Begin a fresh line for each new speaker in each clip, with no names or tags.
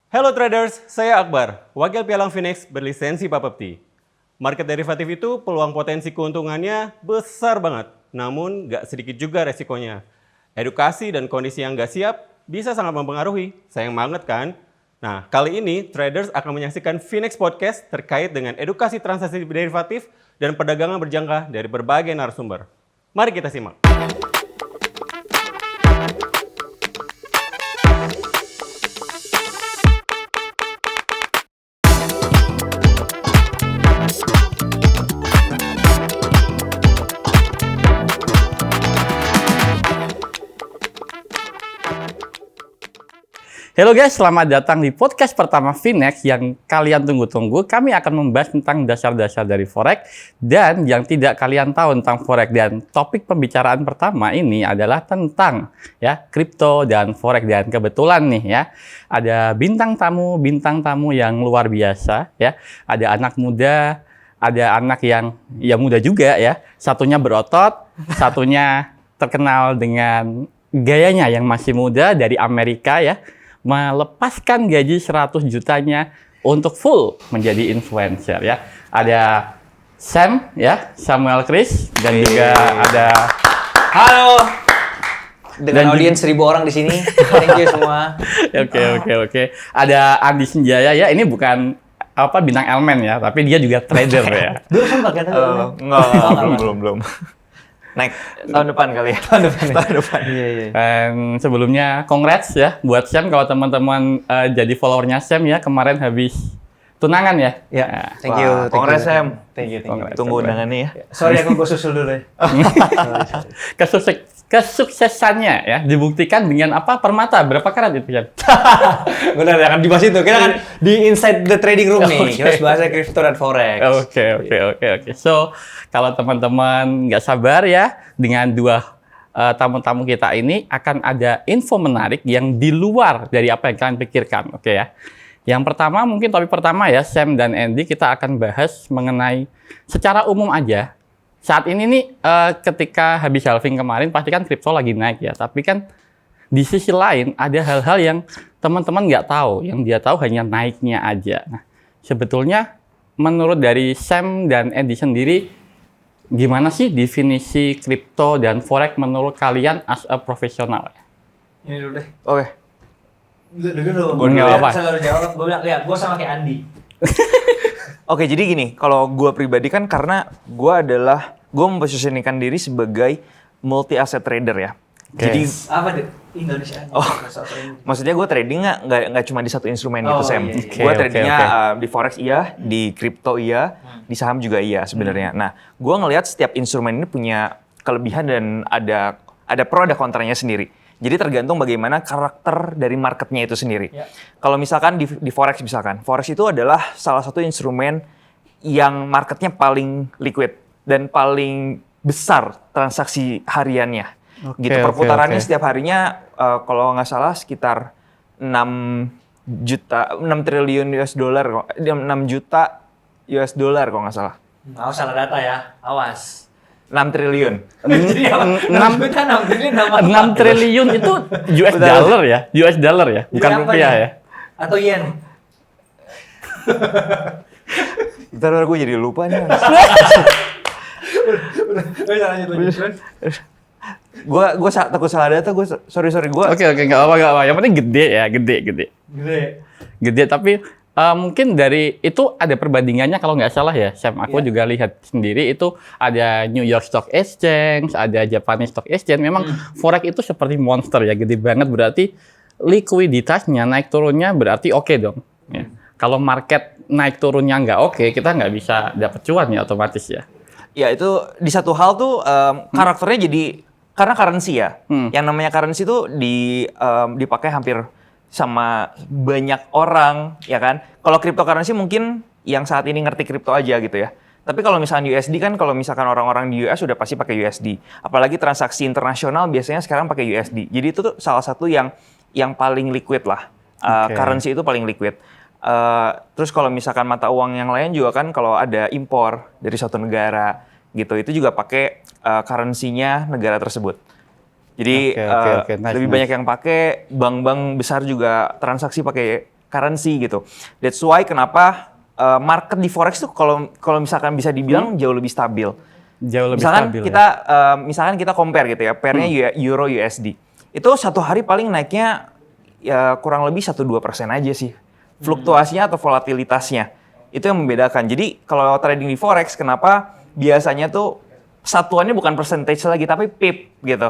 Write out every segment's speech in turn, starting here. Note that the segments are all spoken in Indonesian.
Hello traders, saya Akbar, wakil pialang Phoenix berlisensi Papepti. Market derivatif itu peluang potensi keuntungannya besar banget, namun nggak sedikit juga resikonya. Edukasi dan kondisi yang nggak siap bisa sangat mempengaruhi, sayang banget kan? Nah, kali ini traders akan menyaksikan Phoenix Podcast terkait dengan edukasi transaksi derivatif dan perdagangan berjangka dari berbagai narasumber. Mari kita simak.
Halo guys, selamat datang di podcast pertama Phoenix yang kalian tunggu-tunggu. Kami akan membahas tentang dasar-dasar dari Forex dan yang tidak kalian tahu tentang Forex. Dan topik pembicaraan pertama ini adalah tentang kripto dan Forex. Dan kebetulan nih ada bintang tamu yang luar biasa ya. Ada anak muda, ada anak yang muda juga ya. Satunya berotot, satunya terkenal dengan gayanya yang masih muda dari Amerika ya. Melepaskan gaji 100 jutanya untuk full menjadi influencer ya. Ada Sam ya, Samuel Chris dan juga ada
halo dengan audiens 1000 orang di sini. Thank you semua.
Oke. Ada Andi Senjaya ya. Ini bukan bintang elemen ya, tapi dia juga trader ya.
Dulu sempat kan?
Belum.
Naik tahun depan kali ya. Tahun depan. Iya.
Dan sebelumnya congrats ya buat Sam kalau teman-teman jadi followernya Sam ya kemarin habis tunangan ya.
Ya. Thank you.
Congrats Sam.
Thank you.
Tunggu undangannya ya.
Sorry aku susul dulu ya.
Kesuksesannya ya dibuktikan dengan apa? Permata berapa karat itu ya?
Benar, akan dibahas itu. Kita kan di Inside the Trading Room nih. Kita harus bahas crypto dan Forex.
Oke. So, kalau teman-teman nggak sabar ya, dengan dua tamu-tamu kita ini akan ada info menarik yang di luar dari apa yang kalian pikirkan, oke ya. Yang pertama, mungkin topik pertama ya, Sam dan Andy, kita akan bahas mengenai secara umum aja. Saat ini nih, ketika habis halving kemarin, pasti kan kripto lagi naik ya. Tapi kan di sisi lain ada hal-hal yang teman-teman nggak tahu, yang dia tahu hanya naiknya aja. Nah, sebetulnya menurut dari Sam dan Andy sendiri, gimana sih definisi kripto dan Forex menurut kalian as a profesional?
Ini dulu deh.
Oke.
Dulu.
Gue nggak apa.
Saya jawab. Gue bilang, lihat, gue sama kayak Andi.
Oke, jadi gini, kalau gue pribadi kan karena gue memposisikan diri sebagai multi asset trader ya.
Okay.
Jadi
Apa deh? Indonesia.
maksudnya gue trading nggak cuma di satu instrumen gitu Sam.
Iya.
Gue tradingnya di forex iya, di kripto iya, di saham juga iya sebenarnya. Nah, gue ngelihat setiap instrumen ini punya kelebihan dan ada pro ada kontranya sendiri. Jadi tergantung bagaimana karakter dari marketnya itu sendiri.
Ya.
Kalau misalkan di forex misalkan, forex itu adalah salah satu instrumen yang marketnya paling liquid dan paling besar transaksi hariannya. Gitu perputarannya setiap harinya kalau nggak salah sekitar 6 triliun US dollar, 6 juta US dollar kalau nggak salah.
Awas salah data ya, awas.
6 triliun.
Jadi apa?
6 triliun itu US dollar ya? US dollar ya? Bukan rupiah ya?
Atau yen?
Bentar, gue jadi lupa nih. Gue takut salah data, sorry gue.
Oke, nggak apa. Yang penting gede ya, gede. Tapi mungkin dari itu ada perbandingannya kalau nggak salah ya, Sam. Aku juga lihat sendiri itu ada New York Stock Exchange, ada Japanese Stock Exchange. Memang Forex itu seperti monster ya, gede banget. Berarti likuiditasnya naik turunnya berarti oke dong. Ya. Kalau market naik turunnya nggak oke, kita nggak bisa dapat cuan ya otomatis ya.
Ya itu di satu hal tuh karakternya jadi karena currency ya. Yang namanya currency tuh dipakai hampir sama banyak orang ya kan. Kalau cryptocurrency mungkin yang saat ini ngerti kripto aja gitu ya. Tapi kalau misalkan USD kan kalau misalkan orang-orang di US udah pasti pakai USD. Apalagi transaksi internasional biasanya sekarang pakai USD. Jadi itu tuh salah satu yang paling liquid lah. Currency itu paling liquid. Terus kalau misalkan mata uang yang lain juga kan kalau ada impor dari suatu negara gitu, itu juga pakai currency-nya negara tersebut. Jadi
Nice,
lebih banyak yang pakai, bank-bank besar juga transaksi pakai currency gitu. That's why kenapa market di forex tuh kalau misalkan bisa dibilang jauh lebih stabil.
Jauh lebih
Misalkan
stabil
kita misalkan kita compare gitu ya, pairnya Euro USD. Itu satu hari paling naiknya ya kurang lebih 1-2% aja sih. Fluktuasinya atau volatilitasnya. Itu yang membedakan. Jadi kalau trading di forex kenapa biasanya tuh satuannya bukan percentage lagi tapi pip gitu.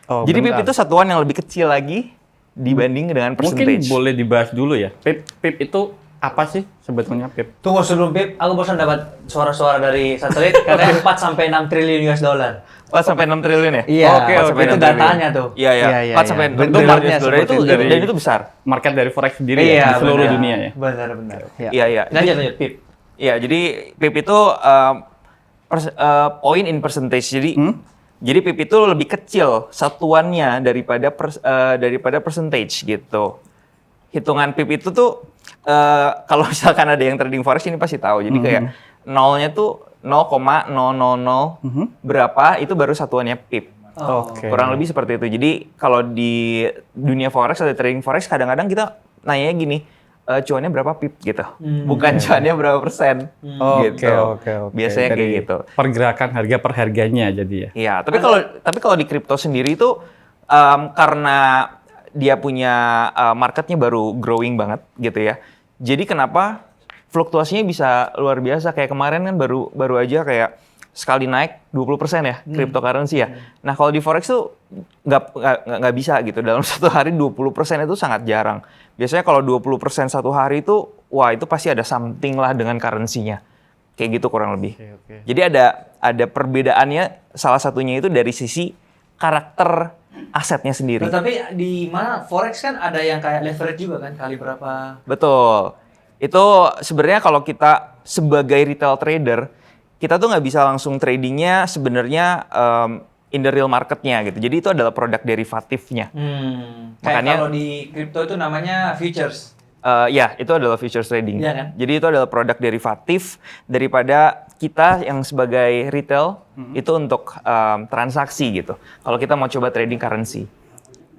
Oh,
Jadi pip
bentar.
itu satuan yang lebih kecil lagi dibanding dengan
Mungkin
percentage.
boleh dibahas dulu ya. PIP itu apa sih sebetulnya PIP?
Tunggu sebelum Pip, aku barusan dapat suara-suara dari satelit katanya 4 sampai 6 triliun US dollar.
4 sampai 6 triliun ya?
Iya,
Oke,
itu
6 triliun.
datanya tuh.
Iya, iya.
Iya, iya,
4 sampai
iya.
6
Benarnya
triliun itu
seperti
dan itu besar.
Market dari forex sendiri
Iya,
ya, di seluruh
benar.
dunia ya.
Benar.
Iya, iya.
Lanjut Pip.
Iya, jadi PIP itu point in percentage. Jadi PIP itu lebih kecil satuannya daripada percentage gitu. Hitungan PIP itu tuh kalau misalkan ada yang trading forex ini pasti tahu. Jadi kayak nolnya tuh 0,000 berapa itu baru satuannya PIP.
Oke.
Kurang lebih seperti itu. Jadi kalau di dunia forex atau trading forex kadang-kadang kita nanya gini, cuannya berapa pip gitu, bukan cuannya berapa persen gitu.
Oke.
Biasanya kayak
Dari
gitu.
Pergerakan harga per harganya jadi ya.
Iya, tapi kalau di kripto sendiri itu karena dia punya marketnya baru growing banget gitu ya. Jadi kenapa fluktuasinya bisa luar biasa, kayak kemarin kan baru aja kayak sekali naik 20% ya cryptocurrency ya. Nah, kalau di forex tuh nggak bisa gitu. Dalam satu hari 20% itu sangat jarang. Biasanya kalau 20% satu hari itu wah itu pasti ada something lah dengan currency-nya. Kayak gitu kurang lebih.
Oke.
Jadi ada perbedaannya, salah satunya itu dari sisi karakter asetnya sendiri.
Nah, tapi di mana forex kan ada yang kayak leverage juga kan, kali berapa?
Betul. Itu sebenarnya kalau kita sebagai retail trader, kita tuh nggak bisa langsung tradingnya sebenarnya in the real marketnya gitu. Jadi itu adalah produk derivatifnya.
Kayak
Makanya-
kalau di kripto itu namanya futures.
Ya, itu adalah futures trading.
Iya kan?
Jadi itu adalah produk derivatif daripada kita yang sebagai retail itu untuk transaksi gitu. Kalau kita mau coba trading currency.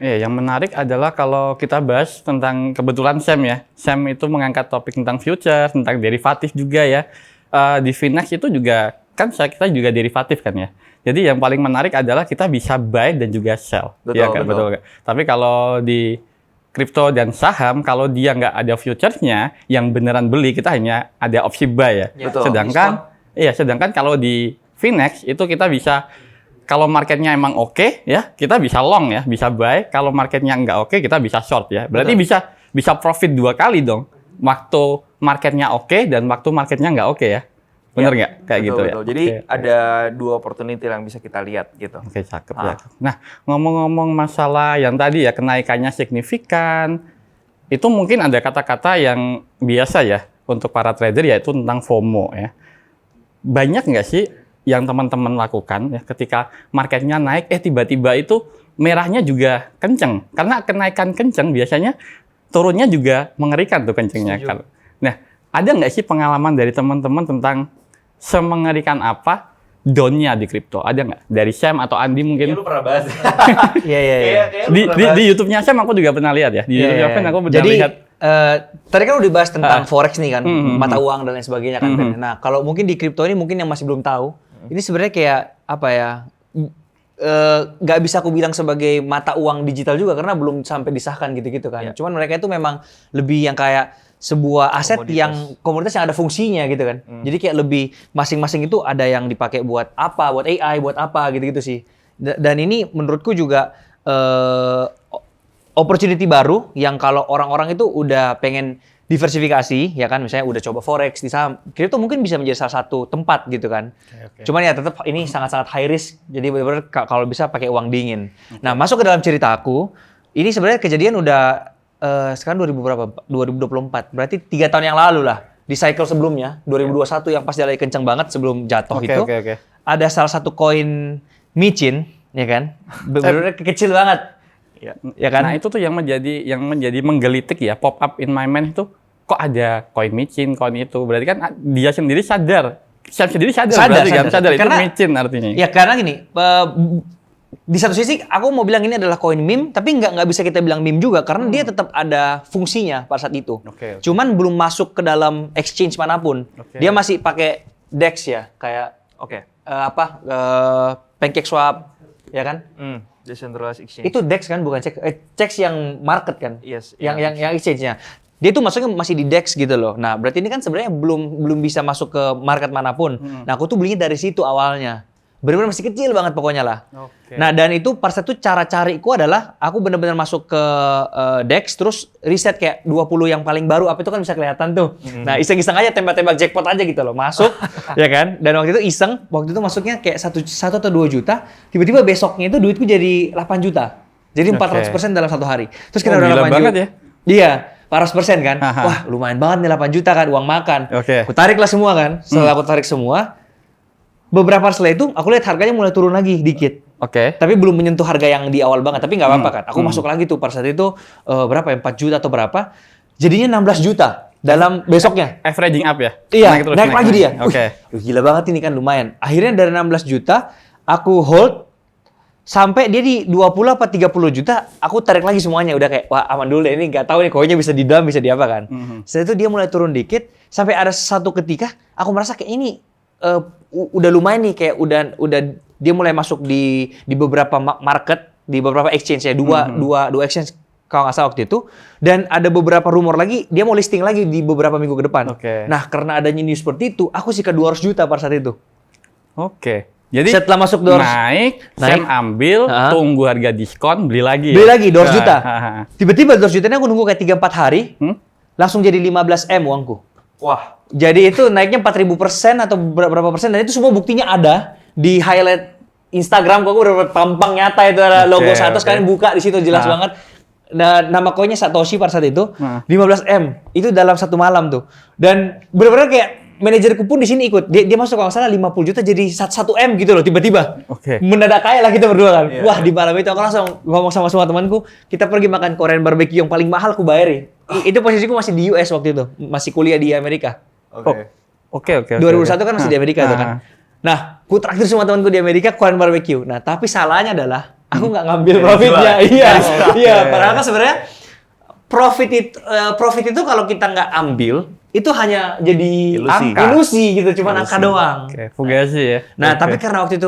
Iya, yang menarik adalah kalau kita bahas tentang kebetulan Sam ya. Sam itu mengangkat topik tentang future, tentang derivatif juga ya. Di Finex itu juga kan kita juga derivatif kan ya. Jadi yang paling menarik adalah kita bisa buy dan juga sell.
Betul,
Iya kan?
betul.
Betul. Tapi kalau di kripto dan saham, kalau dia nggak ada future-nya, yang beneran beli kita hanya ada opsi buy ya.
Betul.
Sedangkan kalau di Finex itu kita bisa, kalau marketnya emang oke ya, kita bisa long ya, bisa buy. Kalau marketnya nggak oke, kita bisa short ya. Berarti bisa profit 2 kali dong. Waktu marketnya oke dan waktu marketnya nggak oke ya. Bener nggak? Kayak gitu ya.
Betul. Jadi
Oke.
ada dua opportunity yang bisa kita lihat gitu.
Oke, cakep ya. Nah, ngomong-ngomong masalah yang tadi ya, kenaikannya signifikan, itu mungkin ada kata-kata yang biasa ya untuk para trader, yaitu tentang FOMO ya. Banyak nggak sih yang teman-teman lakukan ya ketika marketnya naik, tiba-tiba itu merahnya juga kenceng. Karena kenaikan kenceng biasanya turunnya juga mengerikan tuh kencengnya. Nah, ada nggak sih pengalaman dari teman-teman tentang semengerikan apa down-nya di kripto? Ada nggak? Dari Sam atau Andi mungkin?
Lu pernah bahas.
Iya.
Di YouTube-nya Sam aku juga pernah lihat ya. Di YouTube Sam aku pernah
Jadi
lihat.
tadi kan udah bahas tentang forex nih kan, mata uang dan lain sebagainya kan. Nah, kalau mungkin di kripto ini mungkin yang masih belum tahu, ini sebenarnya kayak apa ya? Nggak bisa aku bilang sebagai mata uang digital juga karena belum sampai disahkan gitu-gitu kan. Cuman mereka itu memang lebih yang kayak sebuah aset yang komoditas yang ada fungsinya gitu kan. Jadi kayak lebih masing-masing itu ada yang dipakai buat apa, buat AI, buat apa gitu-gitu sih. Dan ini menurutku juga opportunity baru yang kalau orang-orang itu udah pengen diversifikasi ya kan, misalnya udah coba forex di saham, kripto mungkin bisa menjadi salah satu tempat gitu kan. Cuman ya tetap ini sangat-sangat high risk. Jadi benar-benar kalau bisa pakai uang dingin. Nah, masuk ke dalam cerita aku, ini sebenarnya kejadian udah sekarang 2024. Berarti 3 tahun yang lalu lah. Di cycle sebelumnya, 2021 yang pas dia lagi kencang banget sebelum jatuh itu.
Oke.
Ada salah satu koin micin, ya kan? Benar-benar kecil banget. Ya kan?
Nah, itu tuh yang menjadi menggelitik ya, pop up in my mind itu, kok ada koin micin, koin itu. Berarti kan dia sendiri sadar. Sam sendiri sadar berarti kan? Sadar itu
Karena-
micin artinya.
Ya karena gini, di satu sisi aku mau bilang ini adalah koin meme, tapi nggak bisa kita bilang meme juga karena dia tetap ada fungsinya pada saat itu.
Oke.
Cuman belum masuk ke dalam exchange manapun.
Oke.
Dia masih pakai DEX ya, kayak PancakeSwap, ya kan?
Decentralized exchange.
Itu DEX kan, bukan CEX yang market kan?
Yes,
Yang exchange-nya. Dia tuh masuknya masih di DEX gitu loh. Nah, berarti ini kan sebenarnya belum bisa masuk ke market manapun. Nah, aku tuh belinya dari situ awalnya. Benar-benar masih kecil banget pokoknya lah.
Oke.
Nah, dan itu pas itu cara cariku adalah aku benar-benar masuk ke DEX terus riset kayak 20 yang paling baru apa itu kan bisa kelihatan tuh. Nah, iseng-iseng aja tembak-tembak jackpot aja gitu loh. Masuk ya kan? Dan waktu itu iseng, waktu itu masuknya kayak 1 atau 2 juta, tiba-tiba besoknya itu duitku jadi 8 juta. Jadi 400% dalam satu hari. Terus kita udah
gila
8
banget
juta.
ya.
Iya, 400% kan.
Aha.
Wah, lumayan banget nih 8 juta kan uang makan.
Oke.
Aku tarik lah semua kan. Setelah aku tarik semua, beberapa hari setelah itu aku lihat harganya mulai turun lagi dikit.
Oke.
Tapi belum menyentuh harga yang di awal banget. Tapi nggak apa-apa kan. Aku masuk lagi tuh pada saat itu berapa ya? 4 juta atau berapa. Jadinya 16 juta dalam besoknya.
Averaging up ya?
Iya,
terus,
naik lagi dia.
Oke.
Wih, gila banget ini kan lumayan. Akhirnya dari 16 juta aku hold sampai dia di 20 apa 30 juta, aku tarik lagi semuanya. Udah kayak, wah aman dulu deh, ini nggak tahu nih koinnya bisa di dalam, bisa di apa kan. Setelah itu dia mulai turun dikit, sampai ada satu ketika aku merasa kayak ini udah lumayan nih, kayak udah dia mulai masuk di beberapa market, di beberapa exchange ya, dua exchange kalau nggak salah waktu itu. Dan ada beberapa rumor lagi, dia mau listing lagi di beberapa minggu ke depan.
Oke.
Nah, karena adanya news seperti itu, aku sikat 200 juta pada saat itu.
Oke. Jadi
Setelah masuk 200
naik, Sam ambil, tunggu harga diskon, beli lagi.
beli lagi 200 juta.
Ha.
Tiba-tiba 200 jutanya aku nunggu kayak 3-4 hari, langsung jadi 15M uangku.
Wah,
Jadi itu naiknya 4.000% atau berapa persen, dan itu semua buktinya ada di highlight Instagram. Kok udah tampang nyata itu ada logo Satoshi, kalian buka di situ jelas banget. Nah, nama koinnya Satoshi pada saat itu 15M. Itu dalam satu malam tuh. Dan benar-benar kayak manajerku pun di sini ikut. Dia masuk kalau nggak salah 50 juta jadi 1M gitu loh tiba-tiba.
Oke.
Mendadak kaya lah kita berdua kan. Wah, di malam itu aku langsung ngomong sama semua temanku, kita pergi makan Korean barbecue yang paling mahal aku bayarin. Itu posisiku masih di US waktu itu, masih kuliah di Amerika.
Oke.
2001 kan masih di Amerika tuh kan. Nah, ku traktir semua temanku di Amerika Korean barbecue. Nah, tapi salahnya adalah aku nggak ngambil profitnya. Iya. Padahal kan sebenarnya profit itu kalau kita nggak ambil itu hanya jadi ilusi gitu, cuma angka doang.
Oke, fugasi ya.
Nah, tapi karena waktu itu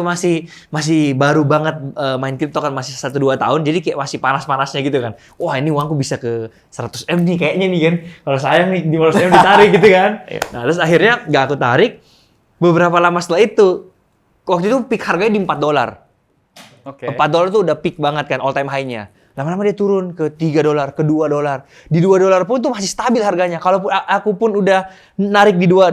masih baru banget main kripto kan, masih 1-2 tahun, jadi kayak masih panas-panasnya gitu kan. Wah, ini uangku bisa ke 100M nih kayaknya nih kan. Kalau sayang nih di 100M ditarik gitu kan. Nah, terus akhirnya nggak aku tarik. Beberapa lama setelah itu, waktu itu peak harganya di $4.
Oke.
$4 tuh udah peak banget kan, all time high-nya. Lama-lama dia turun ke $3, ke $2. Di $2 pun tuh masih stabil harganya. Kalaupun aku pun udah narik di $2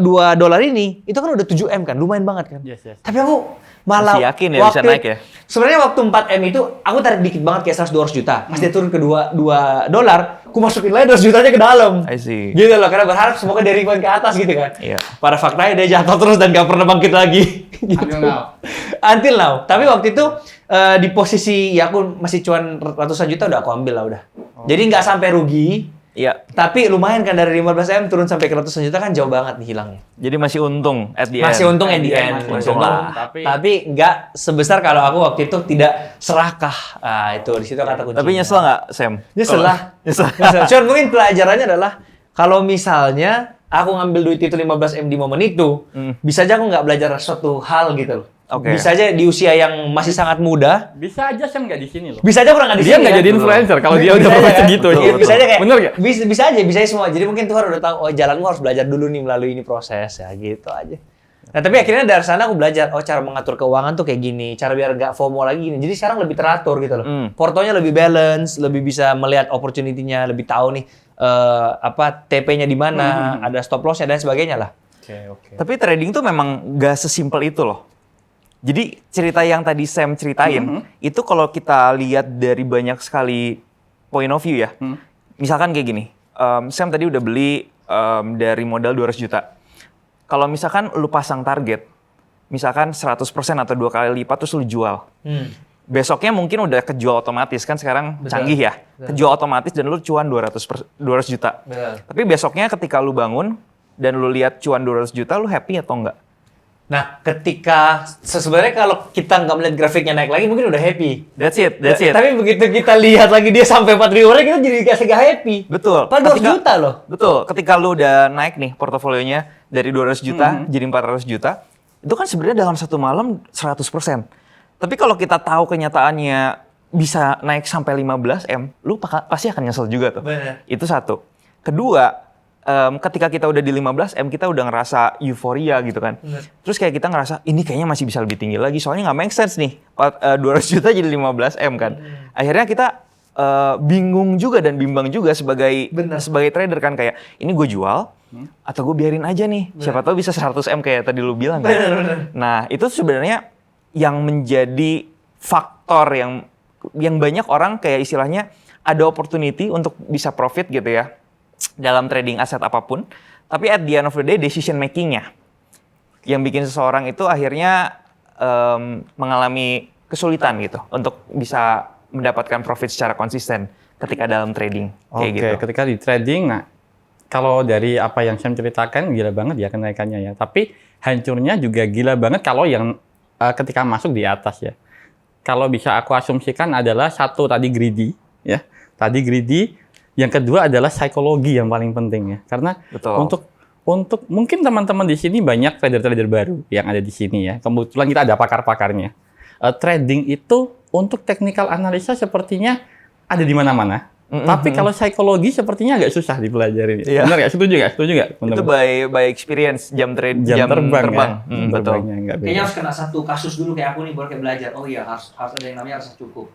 ini, itu kan udah 7M kan, lumayan banget kan.
Yes.
Tapi aku malah
Masih yakin ya bisa naik ya?
Sebenarnya waktu 4M itu aku tarik dikit banget kayak 100-200 juta. Pas dia turun ke $2, aku masukin lagi 200 jutanya ke dalam.
I see.
Gitu loh, karena berharap semoga dia rebound ke atas gitu kan.
Iya.
Pada faktanya dia jatuh terus dan gak pernah bangkit lagi. Gitu. Until now. Tapi waktu itu di posisi ya aku masih cuan ratusan juta udah aku ambil lah udah. Jadi nggak sampai rugi.
Iya.
Tapi lumayan kan dari 15M turun sampai ke ratusan juta kan jauh banget nih hilangnya.
Jadi masih untung at the end.
Masih untung at the end.
masih
Untung
untung,
lah. Tapi nggak sebesar kalau aku waktu itu tidak serakah. Ah, itu di situ kata kuncinya.
Tapi nyesel nggak, Sam?
Nyesel lah. Nyesel. Cuman mungkin pelajarannya adalah kalau misalnya aku ngambil duit itu 15M di momen itu, bisa aja aku nggak belajar suatu hal gitu loh.
Oke.
Bisa aja di usia yang masih sangat muda,
Bisa aja Sam nggak di sini loh.
bisa aja kurang nggak di
Dia
sini
nggak
kan?
jadi influencer kalau dia
Bisa
udah
aja
profit
kan?
segitu.
Iya, bisa aja kayak
Bener nggak?
bisa aja semua. Jadi mungkin Tuhan udah tahu, oh jalanmu harus belajar dulu nih melalui ini proses ya gitu aja. Nah, tapi akhirnya dari sana aku belajar, oh cara mengatur keuangan tuh kayak gini, cara biar nggak FOMO lagi gini. Jadi sekarang lebih teratur gitu loh. Portonya lebih balance, lebih bisa melihat opportunity-nya, lebih tahu nih TP-nya di mana, ada stop loss-nya dan sebagainya lah.
Oke.
Tapi trading tuh memang nggak sesimpel itu loh. Jadi cerita yang tadi Sam ceritain, itu kalau kita lihat dari banyak sekali point of view ya. Misalkan kayak gini, Sam tadi udah beli dari modal 200 juta. Kalau misalkan lu pasang target, misalkan 100% atau 2 kali lipat terus lu jual. Besoknya mungkin udah kejual otomatis, kan sekarang canggih ya. Kejual otomatis dan lu cuan 200 juta.
Betul.
Tapi besoknya ketika lu bangun dan lu lihat cuan 200 juta, lu happy atau enggak?
Nah, ketika sebenarnya kalau kita nggak melihat grafiknya naik lagi, mungkin udah happy.
That's it.
Tapi begitu kita lihat lagi dia sampai 4.000 orang, kita jadi gak happy.
Betul.
Padahal 200 juta loh.
Betul. Ketika lu udah naik nih portofolionya dari 200 juta jadi 400 juta, itu kan sebenarnya dalam satu malam 100%. Tapi kalau kita tahu kenyataannya bisa naik sampai 15 M, lu pasti akan nyesel juga tuh.
Bener.
Itu satu. Kedua, ketika kita udah di 15 M, kita udah ngerasa euforia gitu kan. Terus kayak kita ngerasa, ini kayaknya masih bisa lebih tinggi lagi, soalnya nggak make sense nih, 200 juta jadi 15 M kan. Akhirnya kita bingung juga dan bimbang juga sebagai trader kan, kayak, ini gue jual, atau gue biarin aja nih, siapa tahu bisa 100 M kayak tadi lu bilang kan. Nah, itu sebenarnya yang menjadi faktor yang banyak orang kayak istilahnya ada opportunity untuk bisa profit gitu ya, dalam trading aset apapun, tapi at the end of the day decision making-nya yang bikin seseorang itu akhirnya mengalami kesulitan gitu untuk bisa mendapatkan profit secara konsisten ketika dalam trading kayak gitu.
Ketika di trading, nah kalau dari apa yang Sam ceritakan gila banget ya kenaikannya ya, tapi hancurnya juga gila banget kalau yang ketika masuk di atas ya. Kalau bisa aku asumsikan adalah satu tadi greedy ya, yang kedua adalah psikologi yang paling penting ya. Karena untuk mungkin teman-teman di sini banyak trader-trader baru yang ada di sini ya. Kebetulan kita ada pakar-pakarnya. Trading itu untuk technical analisa sepertinya ada di mana-mana. Tapi kalau psikologi sepertinya agak susah dipelajari.
Iya.
Benar nggak? Setuju nggak?
Itu by experience jam terbang.
Ya?
Betul.
Kayaknya harus kena satu kasus dulu kayak aku nih, baru kayak belajar. Oh iya, harus ada yang namanya rasa cukup.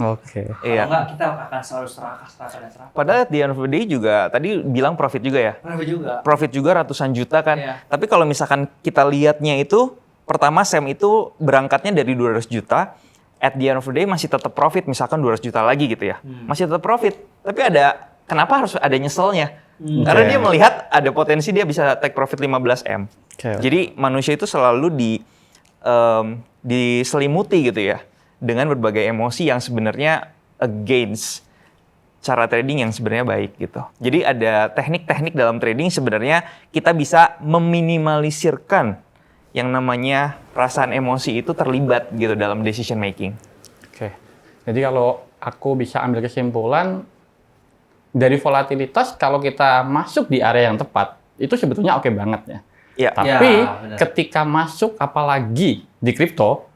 Oke.
Kalau enggak, kita akan selalu serakah.
Padahal at the end of the day juga, tadi bilang profit juga ya? Profit juga ratusan juta kan?
Iya.
Tapi kalau misalkan kita lihatnya itu, pertama Sam itu berangkatnya dari 200 juta, at the end of the day masih tetap profit, misalkan 200 juta lagi gitu ya. Masih tetap profit. Tapi kenapa harus ada nyeselnya? Karena dia melihat ada potensi dia bisa take profit 15 M. Jadi manusia itu selalu diselimuti gitu ya, dengan berbagai emosi yang sebenarnya against cara trading yang sebenarnya baik gitu. Jadi ada teknik-teknik dalam trading sebenarnya kita bisa meminimalisirkan yang namanya perasaan emosi itu terlibat gitu dalam decision making.
Oke. Jadi kalau aku bisa ambil kesimpulan dari volatilitas, kalau kita masuk di area yang tepat itu sebetulnya oke banget ya.
Iya.
Tapi ketika masuk apalagi di kripto,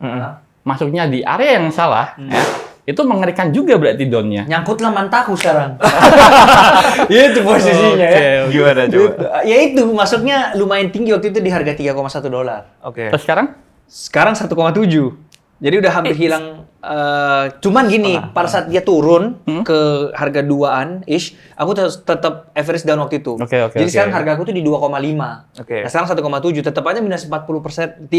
masuknya di area yang salah, ya, itu mengerikan juga berarti down-nya.
Nyangkutlah mantaku sekarang. Itu posisinya ya.
Gimana coba?
Ya itu, masuknya lumayan tinggi waktu itu di harga $3,1.
Oke.
Terus sekarang?
Sekarang 1,7. Jadi udah hampir hilang. Cuman gini, pada saat dia turun ke harga 2-an ish, aku tetap average down waktu itu. Jadi sekarang harga aku tuh di 2,5. Nah, sekarang 1,7, tetap aja minus 40%,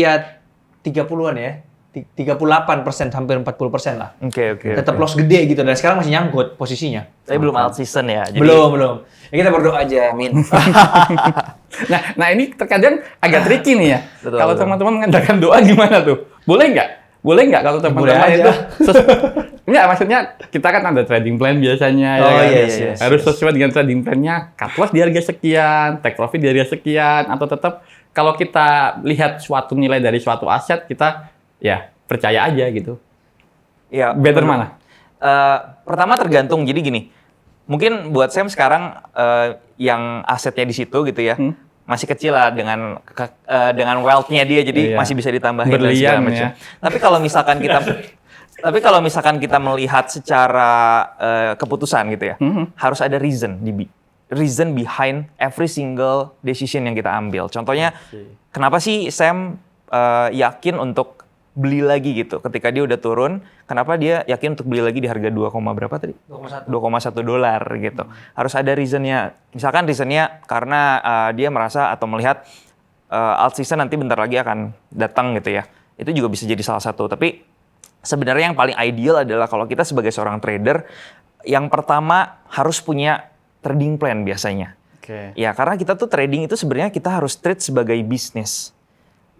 30-an ya. 38%, hampir 40% lah.
Oke.
Tetap loss gede gitu, dan sekarang masih nyangkut posisinya.
Tapi belum alt season ya. Jadi...
Belum. Ya, kita berdoa aja, amin.
nah ini terkadang agak tricky nih ya.
Betul,
kalau teman-teman mengandalkan doa gimana tuh? Boleh nggak kalau teman-teman itu? Enggak, maksudnya kita kan ada trading plan biasanya. Harus sesuai dengan trading plan-nya. Cut loss di harga sekian, take profit di harga sekian, atau tetap kalau kita lihat suatu nilai dari suatu aset, kita ya percaya aja gitu.
Ya,
better mana?
Pertama tergantung. Jadi gini, mungkin buat Sam sekarang yang asetnya di situ gitu ya, masih kecil lah dengan wealth-nya dia, jadi masih bisa ditambahin dan segala macam. Ya. Tapi kalau misalkan kita melihat secara keputusan gitu ya, harus ada reason behind every single decision yang kita ambil. Contohnya, kenapa sih Sam yakin untuk beli lagi gitu ketika dia udah turun, kenapa dia yakin untuk beli lagi di harga berapa tadi? $2,1 gitu. Harus ada reasonnya. Misalkan reasonnya karena dia merasa atau melihat alt season nanti bentar lagi akan datang gitu ya. Itu juga bisa jadi salah satu. Tapi sebenarnya yang paling ideal adalah kalau kita sebagai seorang trader, yang pertama harus punya trading plan biasanya. Ya, karena kita tuh trading itu sebenarnya kita harus treat sebagai bisnis.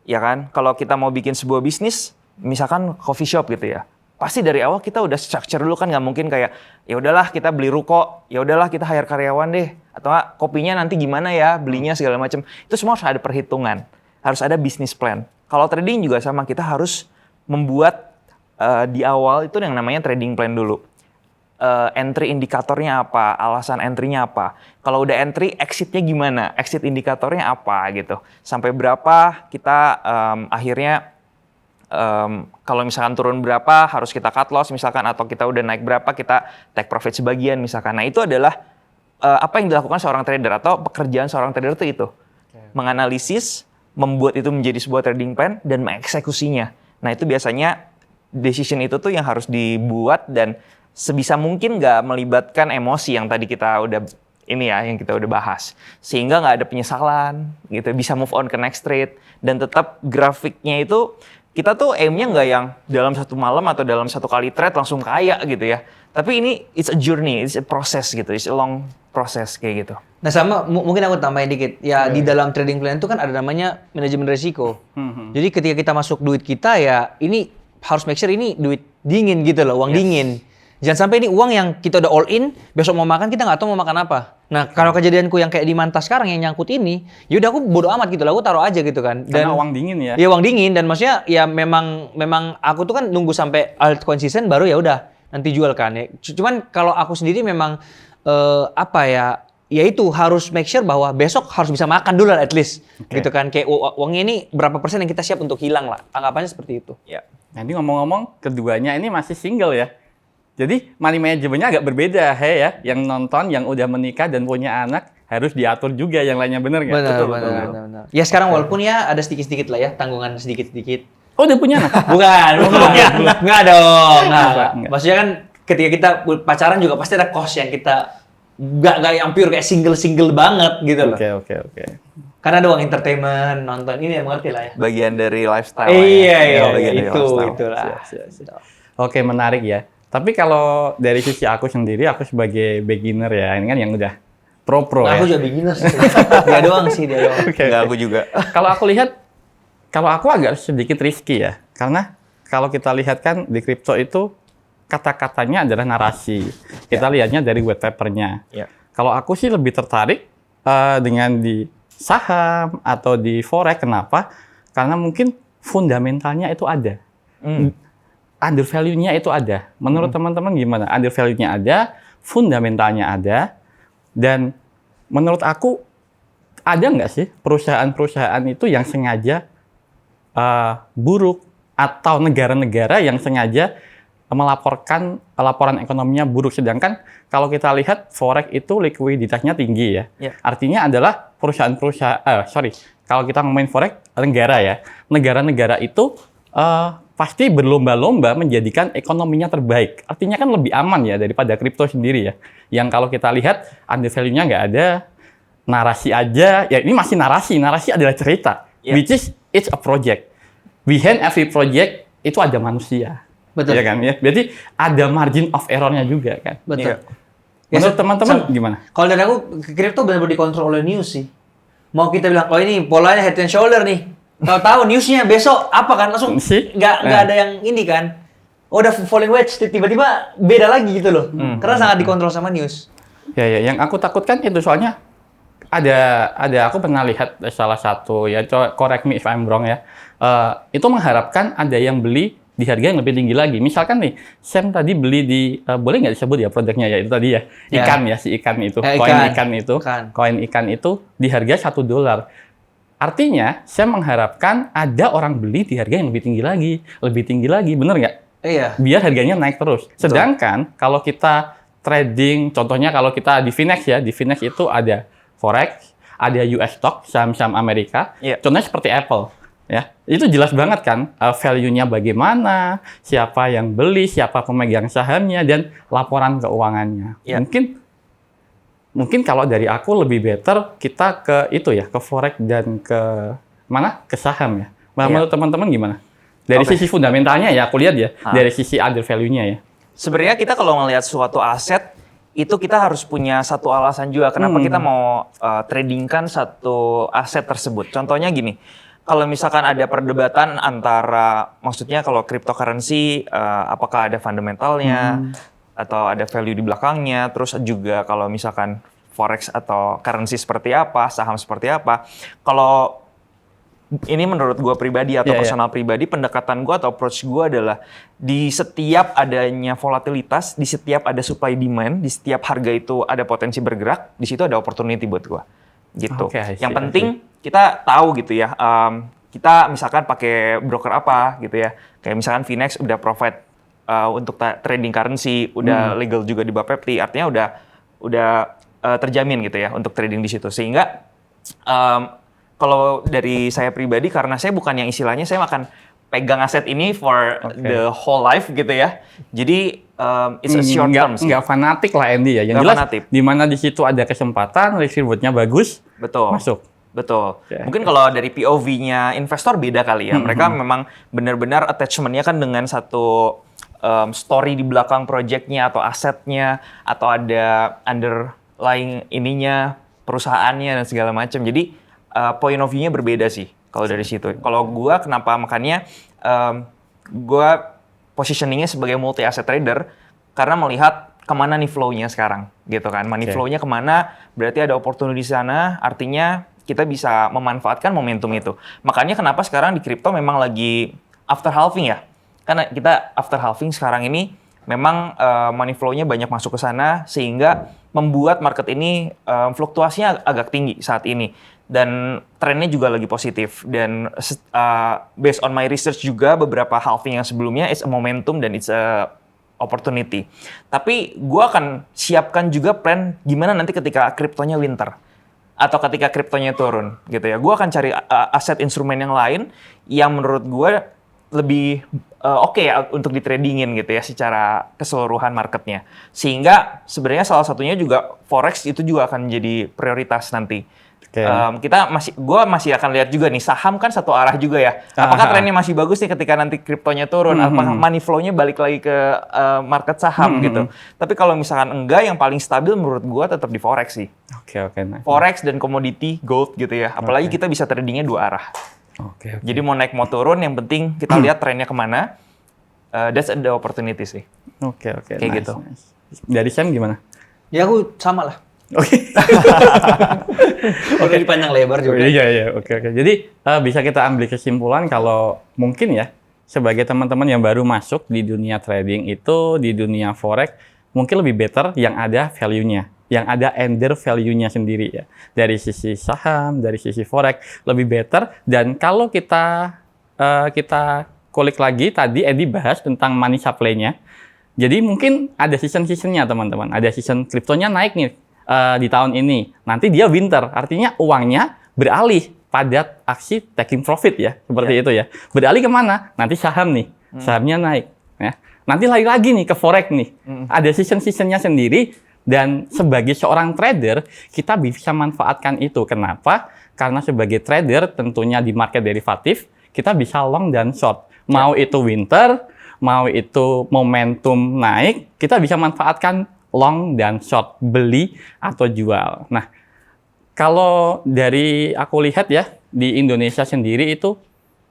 Ya kan, kalau kita mau bikin sebuah bisnis, misalkan coffee shop gitu ya, pasti dari awal kita udah structure dulu kan, nggak mungkin kayak ya udahlah kita beli ruko, ya udahlah kita hire karyawan deh, atau kopinya nanti gimana ya belinya segala macam. Itu semua harus ada perhitungan, harus ada business plan. Kalau trading juga sama, kita harus membuat di awal itu yang namanya trading plan dulu. Entry indikatornya apa, alasan entry-nya apa. Kalau udah entry, exit-nya gimana, exit indikatornya apa gitu. Sampai berapa kita akhirnya kalau misalkan turun berapa harus kita cut loss misalkan, atau kita udah naik berapa kita take profit sebagian misalkan. Nah itu adalah apa yang dilakukan seorang trader atau pekerjaan seorang trader itu. Menganalisis, membuat itu menjadi sebuah trading plan dan mengeksekusinya. Nah itu biasanya decision itu tuh yang harus dibuat dan sebisa mungkin nggak melibatkan emosi yang tadi kita udah yang kita udah bahas, sehingga nggak ada penyesalan gitu, bisa move on ke next trade dan tetap grafiknya itu kita tuh aimnya nggak yang dalam satu malam atau dalam satu kali trade langsung kaya gitu ya, tapi ini it's a journey, it's a process gitu, it's a long process kayak gitu.
Nah sama mungkin aku tambahin dikit ya, di dalam trading plan itu kan ada namanya manajemen risiko. Jadi ketika kita masuk duit kita ya ini harus make sure ini duit dingin gitu loh, uang dingin. Jangan sampai ini uang yang kita udah all in, besok mau makan kita nggak tahu mau makan apa. Nah kalau kejadianku yang kayak di Manta sekarang yang nyangkut ini, yaudah aku bodo amat gitu lah, aku taruh aja gitu kan. Dan
Karena uang dingin ya.
Iya uang dingin, dan maksudnya ya memang aku tuh kan nunggu sampai altcoin season baru ya udah nanti jual kan. Ya. Cuman kalau aku sendiri memang ya itu harus make sure bahwa besok harus bisa makan dulu lah at least. Gitu kan, kayak uangnya ini berapa persen yang kita siap untuk hilang lah. Anggapannya seperti itu.
Ya.
Nah, ini ngomong-ngomong, keduanya ini masih single ya. Jadi money manajemennya agak berbeda, ya. Yang nonton, yang udah menikah dan punya anak harus diatur juga yang lainnya, bener nggak?
Benar. Ya sekarang walaupun ya ada sedikit-sedikit lah ya, tanggungan sedikit-sedikit.
Oh, udah punya anak?
Bukan. Enggak dong.
Enggak.
Maksudnya kan ketika kita pacaran juga pasti ada cost yang kita nggak yang pure kayak single banget gitu loh.
Oke.
Karena ada uang entertainment, nonton ini mengerti lah ya.
Bagian dari lifestyle.
Iya,
bagian dari lifestyle.
itulah.
Oke, menarik ya. Tapi kalau dari sisi aku sendiri, aku sebagai beginner ya, ini kan yang udah pro
Nah,
ya.
aku juga beginner sih. Dia doang.
Enggak, aku juga.
Kalau aku agak sedikit risky ya, karena kalau kita lihat kan di kripto itu kata-katanya adalah narasi. Kita lihatnya dari white paper-nya.
Ya.
Kalau aku sih lebih tertarik dengan di saham atau di forex. Kenapa? Karena mungkin fundamentalnya itu ada. Under value-nya itu ada. Menurut teman-teman gimana? Under value-nya ada, fundamentalnya ada, dan menurut aku ada nggak sih perusahaan-perusahaan itu yang sengaja buruk atau negara-negara yang sengaja melaporkan laporan ekonominya buruk, sedangkan kalau kita lihat forex itu likuiditasnya tinggi ya. Artinya adalah kalau kita ngomongin forex negara itu pasti berlomba-lomba menjadikan ekonominya terbaik. Artinya kan lebih aman ya daripada kripto sendiri ya. Yang kalau kita lihat under value-nya nggak ada, narasi aja. Ya ini masih narasi adalah cerita. Which is it's a project. Behind every project itu ada manusia.
Betul.
Ya kan ya. Berarti ada margin of error-nya juga kan.
Betul.
Menurut teman-teman gimana?
Kalau dari aku, kripto benar-benar dikontrol oleh news sih. Mau kita bilang, oh ini polanya head and shoulder nih. Tahu newsnya besok apa kan langsung nggak ada yang ini kan. Oh udah falling wedge tiba-tiba beda lagi gitu loh. Karena sangat dikontrol sama news.
Ya, yang aku takutkan itu soalnya ada aku pernah lihat salah satu ya, correct me if I'm wrong ya. Itu mengharapkan ada yang beli di harga yang lebih tinggi lagi. Misalkan nih, Sam tadi beli di boleh nggak disebut ya produknya ya itu tadi ya ikan ya si ikan itu koin ikan itu di harga $1. Artinya, saya mengharapkan ada orang beli di harga yang lebih tinggi lagi, bener nggak?
Iya.
Biar harganya naik terus. Sedangkan kalau kita trading, contohnya kalau kita di Finex ya, di Finex itu ada forex, ada US stock, saham-saham Amerika. Contohnya seperti Apple, ya itu jelas banget kan value-nya bagaimana, siapa yang beli, siapa pemegang sahamnya, dan laporan keuangannya. Mungkin kalau dari aku lebih better kita ke itu ya, ke forex dan ke mana? Ke saham ya. Menurut teman-teman gimana? Dari sisi fundamentalnya ya, aku lihat ya. Dari sisi under value-nya ya.
Sebenarnya kita kalau melihat suatu aset, itu kita harus punya satu alasan juga kenapa kita mau tradingkan satu aset tersebut. Contohnya gini, kalau misalkan ada perdebatan antara, maksudnya kalau cryptocurrency, apakah ada fundamentalnya, atau ada value di belakangnya, terus juga kalau misalkan forex atau currency seperti apa, saham seperti apa. Kalau ini menurut gue pribadi atau personal pribadi, pendekatan gue atau approach gue adalah di setiap adanya volatilitas, di setiap ada supply demand, di setiap harga itu ada potensi bergerak, di situ ada opportunity buat gue, gitu. Yang penting kita tahu gitu ya, kita misalkan pakai broker apa gitu ya, kayak misalkan Finex udah provide untuk trading currency, udah legal juga di Bapepti, artinya udah terjamin gitu ya untuk trading di situ, sehingga kalau dari saya pribadi, karena saya bukan yang istilahnya saya akan pegang aset ini for the whole life gitu ya. Jadi it's a short term sih.
Nggak fanatik lah Andy ya. Yang jelas di mana di situ ada kesempatan, risk reward-nya bagus, masuk.
Betul. Mungkin kalau dari POV-nya investor beda kali ya. Mereka memang benar-benar attachment-nya kan dengan satu story di belakang project-nya atau asetnya, atau ada underlying ininya, perusahaannya dan segala macam. Jadi point of view-nya berbeda sih kalau dari situ. Kalau gue kenapa makanya gue positioning-nya sebagai multi asset trader karena melihat kemana nih flow-nya sekarang gitu kan. Money flow-nya kemana, berarti ada opportunity di sana, artinya kita bisa memanfaatkan momentum itu. Makanya kenapa sekarang di crypto memang lagi after halving ya. Karena kita after halving sekarang ini memang money flow-nya banyak masuk ke sana sehingga membuat market ini fluktuasinya agak tinggi saat ini. Dan trennya juga lagi positif. Dan based on my research juga beberapa halving yang sebelumnya it's a momentum dan it's a opportunity. Tapi gue akan siapkan juga plan gimana nanti ketika kriptonya winter. Atau ketika kriptonya turun gitu ya. Gue akan cari aset instrumen yang lain yang menurut gue lebih oke ya untuk ditradingin gitu ya secara keseluruhan marketnya. Sehingga sebenarnya salah satunya juga forex itu juga akan jadi prioritas nanti. Gue masih akan lihat juga nih, saham kan satu arah juga ya. Apakah trennya masih bagus nih ketika nanti kriptonya turun? Apakah money flow-nya balik lagi ke market saham gitu? Tapi kalau misalkan enggak, yang paling stabil menurut gue tetap di forex sih. Forex dan komoditi, gold gitu ya. Apalagi kita bisa tradingnya dua arah. Jadi mau naik mau turun, yang penting kita lihat trennya kemana. That's the opportunity sih. Kayak gitu.
Dari Sam gimana?
Ya aku sama lah. Udah dipanjang lebar juga.
Iya. Oke. Jadi bisa kita ambil kesimpulan kalau mungkin ya sebagai teman-teman yang baru masuk di dunia trading itu, di dunia forex mungkin lebih better yang ada value-nya, yang ada ender value-nya sendiri ya. Dari sisi saham, dari sisi forex lebih better. Dan kalau kita kulik lagi tadi Edi bahas tentang money supply-nya. Jadi mungkin ada season-seasonnya teman-teman. Ada season kriptonya naik nih. Di tahun ini, nanti dia winter, artinya uangnya beralih pada aksi taking profit ya, seperti itu ya. Beralih kemana? Nanti saham nih, sahamnya naik. Ya. Nanti lagi nih ke forex nih, ada season-seasonnya sendiri. Dan sebagai seorang trader, kita bisa manfaatkan itu. Kenapa? Karena sebagai trader, tentunya di market derivatif, kita bisa long dan short. Mau itu winter, mau itu momentum naik, kita bisa manfaatkan long dan short, beli atau jual. Nah, kalau dari aku lihat ya, di Indonesia sendiri itu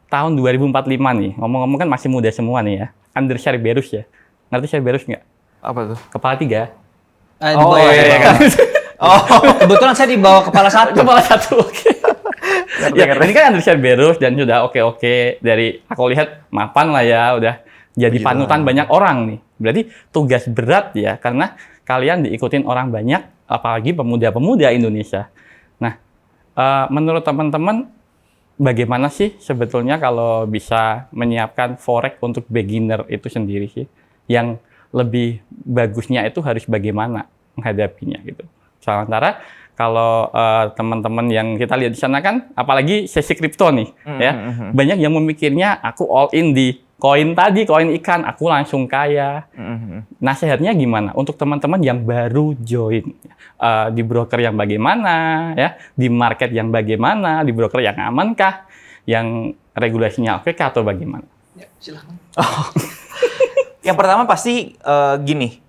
tahun 2045 nih, ngomong-ngomong kan masih muda semua nih ya, under Cerberus ya. Ngerti Cerberus nggak?
Apa tuh?
Kepala 3.
Iya. Kebetulan saya di bawah kepala 1.
Kepala 1, oke. Ya, ini kan under Cerberus dan sudah oke. Dari aku lihat mapan lah ya, udah jadi panutan banyak orang nih. Berarti tugas berat ya, karena kalian diikutin orang banyak, apalagi pemuda-pemuda Indonesia. Nah, menurut teman-teman, bagaimana sih sebetulnya kalau bisa menyiapkan forex untuk beginner itu sendiri sih? Yang lebih bagusnya itu harus bagaimana menghadapinya gitu. Sementara kalau teman-teman yang kita lihat di sana kan, apalagi sesi kripto nih, ya banyak yang memikirnya aku all in di koin tadi, koin ikan, aku langsung kaya. Nasihatnya gimana untuk teman-teman yang baru join? Di broker yang bagaimana, ya? Di market yang bagaimana? Di broker yang amankah? Yang regulasinya oke kah atau bagaimana?
Ya, silakan.
Yang pertama pasti gini,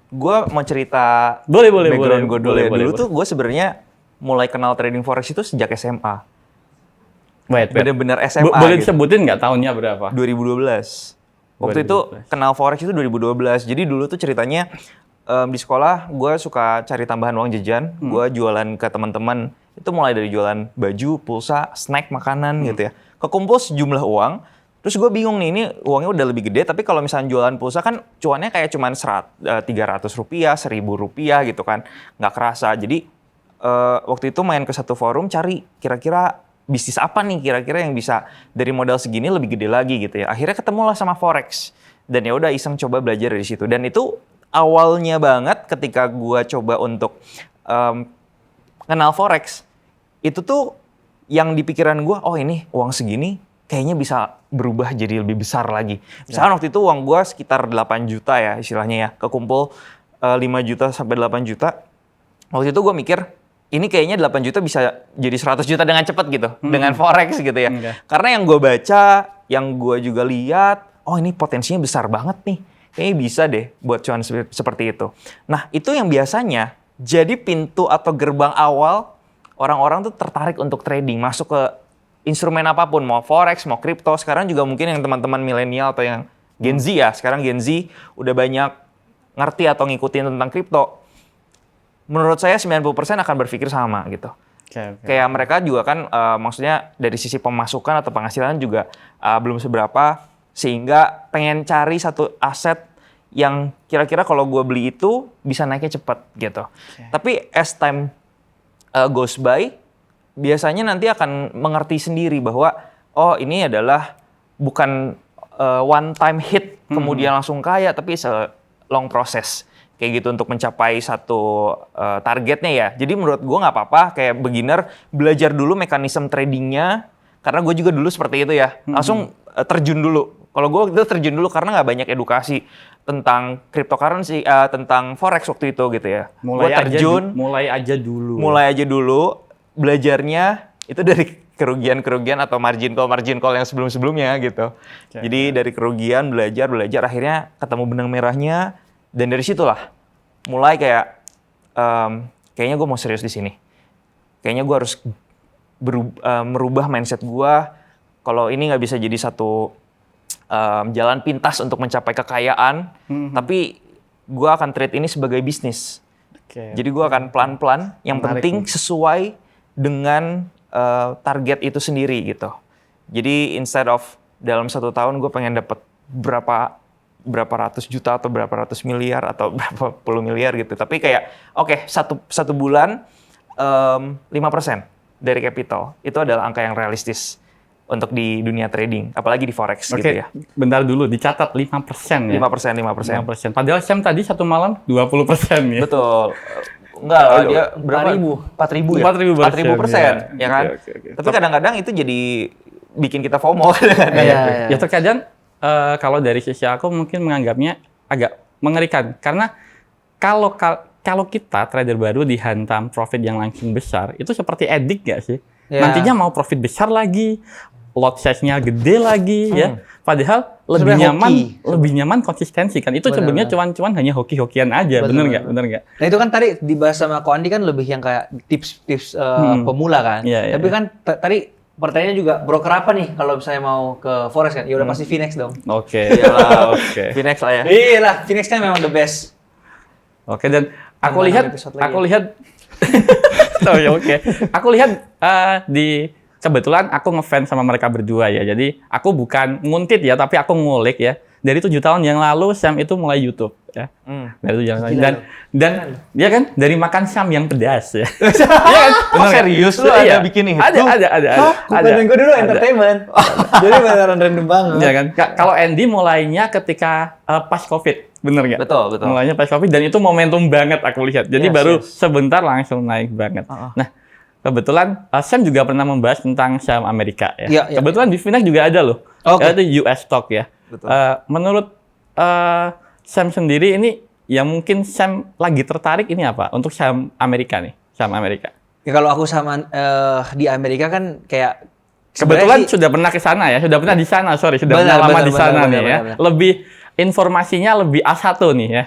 gue mau cerita
background
gue dulu. Dulu tuh gue sebenarnya mulai kenal trading forex itu sejak SMA. Bener-bener SMA.
Boleh disebutin nggak tahunnya berapa?
2012. Waktu itu kenal forex itu 2012. Jadi dulu tuh ceritanya di sekolah gue suka cari tambahan uang jajan. Gue jualan ke teman-teman. Itu mulai dari jualan baju, pulsa, snack, makanan gitu ya. Kekumpul sejumlah uang. Terus gue bingung nih, ini uangnya udah lebih gede. Tapi kalau misalnya jualan pulsa kan cuannya kayak cuman 300 rupiah, 1.000 rupiah gitu kan. Nggak kerasa. Jadi waktu itu main ke satu forum cari kira-kira bisnis apa nih kira-kira yang bisa dari modal segini lebih gede lagi gitu ya. Akhirnya ketemulah sama Forex. Dan ya udah iseng coba belajar dari situ. Dan itu awalnya banget ketika gue coba untuk kenal Forex. Itu tuh yang di pikiran gue, oh ini uang segini kayaknya bisa berubah jadi lebih besar lagi. Misalkan waktu itu uang gue sekitar 8 juta ya istilahnya ya. Kekumpul 5 juta sampai 8 juta. Waktu itu gue mikir, ini kayaknya 8 juta bisa jadi 100 juta dengan cepat gitu. Dengan Forex gitu ya. Karena yang gue baca, yang gue juga lihat, oh ini potensinya besar banget nih. Kayaknya bisa deh buat cuan seperti itu. Nah itu yang biasanya jadi pintu atau gerbang awal orang-orang tuh tertarik untuk trading. Masuk ke instrumen apapun, mau Forex, mau kripto. Sekarang juga mungkin yang teman-teman milenial atau yang Gen Z ya. Sekarang Gen Z udah banyak ngerti atau ngikutin tentang kripto. Menurut saya 90% akan berpikir sama gitu. Kayak mereka juga kan maksudnya dari sisi pemasukan atau penghasilan juga belum seberapa. Sehingga pengen cari satu aset yang kira-kira kalau gue beli itu bisa naiknya cepat gitu. Tapi as time goes by, biasanya nanti akan mengerti sendiri bahwa oh ini adalah bukan one time hit kemudian langsung kaya, tapi long process kayak gitu untuk mencapai satu targetnya ya. Jadi menurut gue nggak apa-apa kayak beginner belajar dulu mekanisme tradingnya, karena gue juga dulu seperti itu ya. Langsung terjun dulu. Kalau gue itu terjun dulu karena nggak banyak edukasi tentang cryptocurrency, tentang forex waktu itu gitu ya.
Mulai aja dulu.
Belajarnya itu dari kerugian atau margin call yang sebelum-sebelumnya gitu. Jadi dari kerugian belajar akhirnya ketemu benang merahnya, dan dari situlah mulai kayak kayaknya gue mau serius di sini. Kayaknya gue harus merubah mindset gue. Kalau ini nggak bisa jadi satu jalan pintas untuk mencapai kekayaan, tapi gue akan treat ini sebagai bisnis. Jadi gue akan pelan-pelan. Yang penting sesuai dengan target itu sendiri gitu. Jadi instead of dalam 1 tahun gue pengen dapat berapa ratus juta atau berapa ratus miliar atau berapa puluh miliar gitu. Tapi kayak oke, satu bulan 5% dari capital itu adalah angka yang realistis untuk di dunia trading, apalagi di forex gitu ya.
Bentar dulu, dicatat 5% ya?
5%.
Padahal Sam tadi satu malam 20% ya?
Betul. Enggak lah, dia berapa? 4.000 ya? 4.000%, ya kan? Okay. Tapi kadang-kadang itu jadi bikin kita FOMO.
Ya terkadang kalau dari sisi aku mungkin menganggapnya agak mengerikan. Karena kalau kita trader baru dihantam profit yang langsung besar, itu seperti edik nggak sih? Nantinya mau profit besar lagi, lot size-nya gede lagi ya. Padahal lebih nyaman konsistensi kan. Itu sebenarnya cuman hanya hoki-hokian aja, bener nggak?
Nah itu kan tadi dibahas sama Ko Andi kan lebih yang kayak tips pemula kan. Tapi kan tadi pertanyaannya juga broker apa nih kalau saya mau ke forex kan? Ya udah pasti Finex dong.
Oke.
Finex lah ya.
Iya lah, Finex kan memang the best.
Oke, dan aku lihat Aku lihat kebetulan aku ngefans sama mereka berdua ya. Jadi aku bukan nguntit ya, tapi aku ngulik ya. Dari 7 tahun yang lalu Sam itu mulai YouTube ya. Dari 7 tahun dan dia kan dari makan Sam yang pedas ya. Iya kan?
Serius lu ada bikin itu?
Ada.
Gue dulu entertainment. Jadi beneran random banget.
Iya kan? Kalau Andy mulainya ketika pas Covid. Bener nggak?
Betul.
Mulainya pas Covid, dan itu momentum banget aku lihat. Jadi baru sebentar langsung naik banget. Nah, kebetulan Sam juga pernah membahas tentang saham Amerika ya. Kebetulan di Finex juga ada loh. Itu US stock ya. Menurut Sam sendiri ini, ya mungkin Sam lagi tertarik ini apa? Untuk saham Amerika nih, saham Amerika.
Ya kalau aku sama di Amerika kan kayak
kebetulan sudah pernah ke sana ya, sudah pernah di sana, sudah pernah lama di sana nih ya. Lebih informasinya lebih A1 nih ya.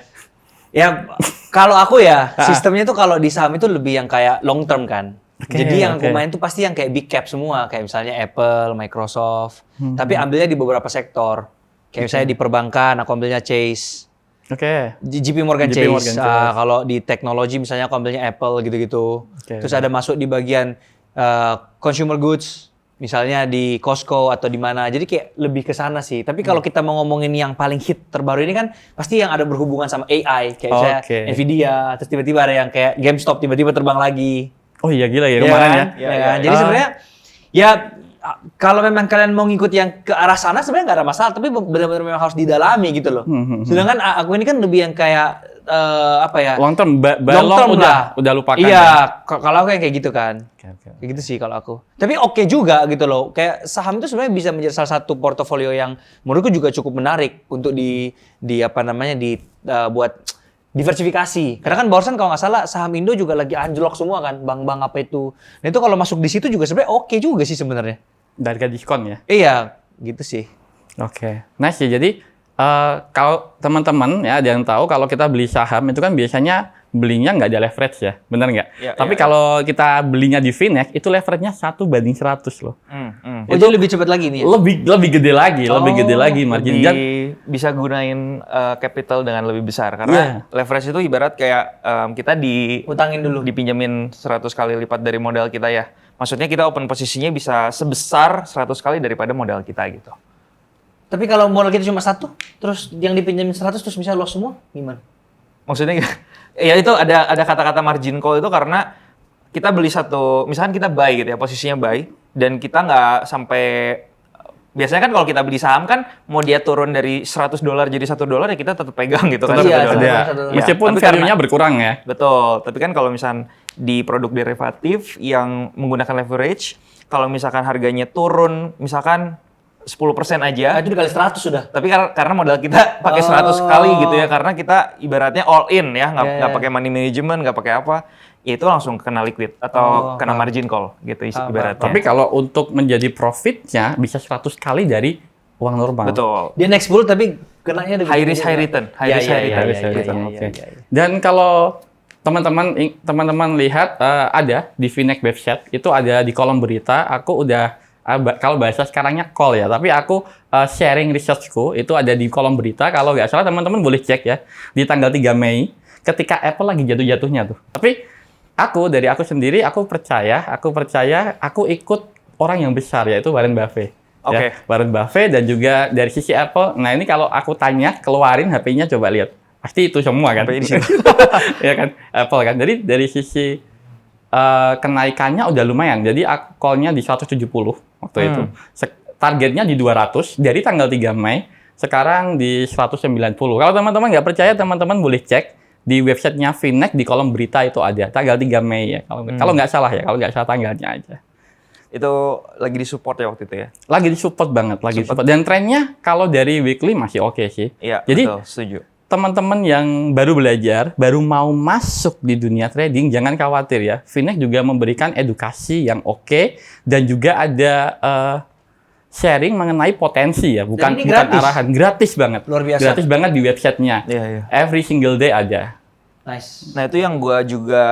Ya kalau aku ya sistemnya tuh kalau di saham itu lebih yang kayak long term kan. Jadi yang aku main tuh pasti yang kayak big cap semua, kayak misalnya Apple, Microsoft. Tapi ambilnya di beberapa sektor. Kayak misalnya di perbankan aku ambilnya Chase.
Oke.
JP Morgan
JP
Chase.
Morgan Chase.
Kalau di teknologi misalnya aku ambilnya Apple gitu-gitu.
Oke.
Terus ada masuk di bagian consumer goods, misalnya di Costco atau di mana. Jadi kayak lebih ke sana sih. Tapi kalau kita mau ngomongin yang paling hit terbaru ini kan pasti yang ada berhubungan sama AI, kayak misalnya Nvidia, terus tiba-tiba ada yang kayak GameStop tiba-tiba terbang lagi.
Oh iya gila ya
Iya
kemarin
kan?
ya.
Iya kan? Jadi sebenarnya ya kalau memang kalian mau ngikut yang ke arah sana sebenarnya nggak ada masalah, tapi benar-benar memang harus didalami gitu loh. Sedangkan aku ini kan lebih yang kayak apa ya?
Long term,
Long term lah.
udah lupakan.
Iya,
ya?
kalau aku yang kayak gitu kan.
Oke.
Kayak gitu sih kalau aku. Tapi oke juga gitu loh. Kayak saham itu sebenarnya bisa menjadi salah satu portofolio yang menurutku juga cukup menarik untuk di apa namanya buat diversifikasi. Karena kan barusan kalau nggak salah saham Indo juga lagi anjlok semua kan, bank-bank apa itu. Nah itu kalau masuk di situ juga sebenarnya oke juga sih sebenarnya.
Harga diskon ya.
Iya, gitu sih.
Oke. Nice ya. Jadi kalau teman-teman ya ada yang tahu kalau kita beli saham itu kan biasanya belinya nggak ada leverage ya, benar nggak?
Ya,
Tapi
ya,
kalau kita belinya di Finex itu leverage-nya 1/100 loh.
Oh jadi lebih cepat lagi nih ya?
Lebih gede lagi margin. Dan
bisa gunain capital dengan lebih besar karena leverage itu ibarat kayak kita
Utangin dulu.
dipinjemin 100 kali lipat dari modal kita ya. Maksudnya kita open posisinya bisa sebesar 100 kali daripada modal kita gitu.
Tapi kalau modal kita cuma 1, terus yang dipinjemin 100 terus bisa loss semua, gimana?
Maksudnya ya itu ada kata-kata margin call itu karena kita beli satu, misalkan kita buy gitu ya, posisinya buy dan kita nggak sampai, biasanya kan kalau kita beli saham kan mau dia turun dari $100 jadi $1 ya kita tetap pegang gitu kan.
Iya,
$1.
ada.
Ya,
meskipun
tapi
value-nya berkurang ya.
Betul, tapi kan kalau misalkan di produk derivatif yang menggunakan leverage, kalau misalkan harganya turun misalkan 10% aja,
Itu dikali 100 sudah.
tapi karena modal kita pakai 100 kali gitu ya, karena kita ibaratnya all in ya, nggak pakai money management, nggak pakai apa, ya itu langsung kena liquid atau kena margin call gitu ibaratnya.
Tapi kalau untuk menjadi profitnya bisa 100 kali dari uang normal.
Betul.
Dia next bull tapi kenanya
High risk high return, high risk high return.
Oke. Dan kalau teman-teman lihat ada di Finex website itu ada di kolom berita, aku udah kalau bahasa sekarangnya call ya, tapi aku sharing researchku itu ada di kolom berita. Kalau nggak salah teman-teman boleh cek ya di tanggal 3 Mei ketika Apple lagi jatuh-jatuhnya tuh. Tapi dari aku sendiri aku percaya aku ikut orang yang besar yaitu Warren Buffett.
Oke.
Ya, Warren Buffett dan juga dari sisi Apple. Nah ini kalau aku tanya keluarin HP-nya coba lihat pasti itu semua kan.
HP di situ.
Ya kan Apple kan. Jadi dari sisi kenaikannya udah lumayan. Jadi call-nya di 170 waktu itu. Targetnya di 200 dari tanggal 3 Mei. Sekarang di 190. Kalau teman-teman nggak percaya, teman-teman boleh cek di websitenya Finex di kolom berita itu ada tanggal 3 Mei ya. Kalau nggak salah ya, kalau nggak salah tanggalnya aja.
Itu lagi disupport ya waktu itu ya.
Lagi disupport banget, support. Dan trennya kalau dari weekly masih oke sih.
Iya,
Jadi
betul, setuju.
teman-teman yang baru belajar, baru mau masuk di dunia trading, jangan khawatir ya. Finex juga memberikan edukasi yang oke dan juga ada sharing mengenai potensi ya, bukan
gratis.
arahan, gratis banget.
Luar biasa.
Gratis banget di websitenya.
Iya.
Every single day ada.
Nice.
Nah itu yang gua juga